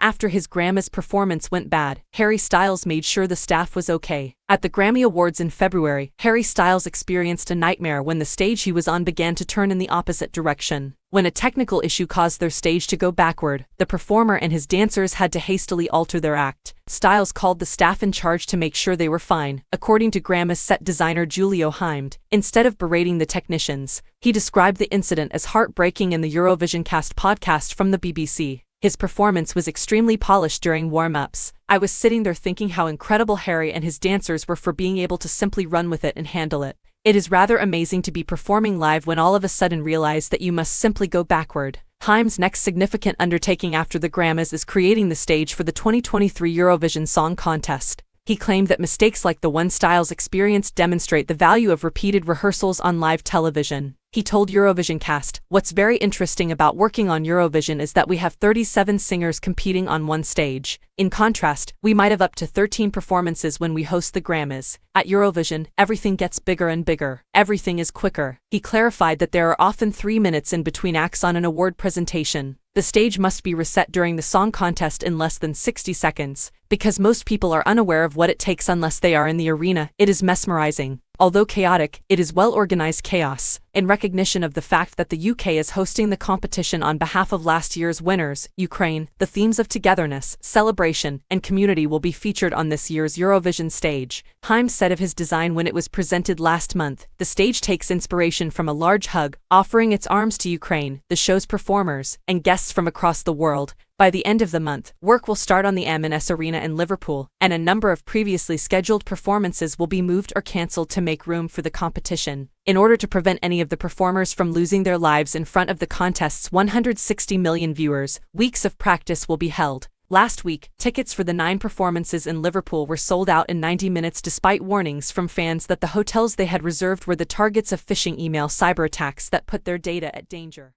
After his Grammys performance went bad, Harry Styles made sure the staff was okay. At the Grammy Awards in February, Harry Styles experienced a nightmare when the stage he was on began to turn in the opposite direction. When a technical issue caused their stage to go backward, the performer and his dancers had to hastily alter their act. Styles called the staff in charge to make sure they were fine, according to Grammys set designer Julio Heimed. Instead of berating the technicians, he described the incident as heartbreaking in the Eurovision Cast podcast from the BBC. His performance was extremely polished during warm-ups. I was sitting there thinking how incredible Harry and his dancers were for being able to simply run with it and handle it. It is rather amazing to be performing live when all of a sudden realize that you must simply go backward. Heim's next significant undertaking after the Grammys is creating the stage for the 2023 Eurovision Song Contest. He claimed that mistakes like the one Styles experienced demonstrate the value of repeated rehearsals on live television. He told Eurovision Cast, "What's very interesting about working on Eurovision is that we have 37 singers competing on one stage. In contrast, we might have up to 13 performances when we host the Grammys. At Eurovision, everything gets bigger and bigger. Everything is quicker." He clarified that there are often 3 minutes in between acts on an award presentation. The stage must be reset during the song contest in less than 60 seconds. Because most people are unaware of what it takes unless they are in the arena, it is mesmerizing. Although chaotic, it is well-organized chaos. In recognition of the fact that the UK is hosting the competition on behalf of last year's winners, Ukraine, the themes of togetherness, celebration, and community will be featured on this year's Eurovision stage. Heim said of his design when it was presented last month, "The stage takes inspiration from a large hug, offering its arms to Ukraine, the show's performers, and guests from across the world." By the end of the month, work will start on the M&S Arena in Liverpool, and a number of previously scheduled performances will be moved or cancelled to make room for the competition. In order to prevent any of the performers from losing their lives in front of the contest's 160 million viewers, weeks of practice will be held. Last week, tickets for the 9 performances in Liverpool were sold out in 90 minutes despite warnings from fans that the hotels they had reserved were the targets of phishing email cyberattacks that put their data at danger.